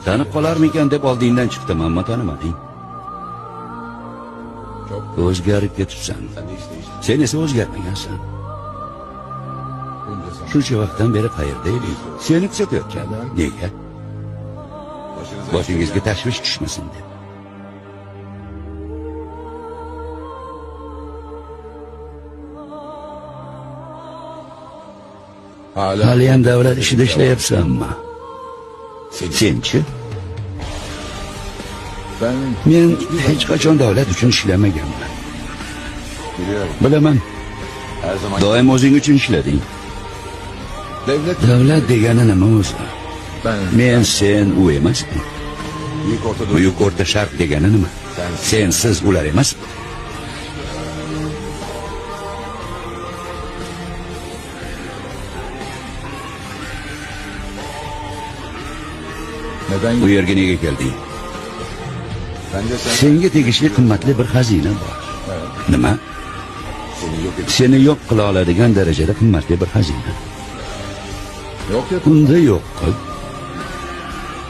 tanib qolarmikan deb oldingdan chiqdim, ammo tanimading. O'zgarib ketibsan. Sen esa o'zgarmagansan. Shuncha vaqtdan beri qayerda eding? Seni kuzatayotgan. Nega? Boshingizga tashvish tushmasin deb. Haliyam davlat ishida ishlayapsanmi? Senchi? Men hech qachon davlat uchun ishlamaganman. Bilaman. Doim o'zing uchun ishlading. Davlat degani nima o'zi? Men, sen, u emasmi? Buyuk o'rta sharq degani nima? Sen, siz, ular emasmi? Bu yerga nega kelding? Senga tegishli qimmatli bir xazina bor. Nima? Seni yo'q qila oladigan darajada qimmatli bir xazina. Unda yo'q qil.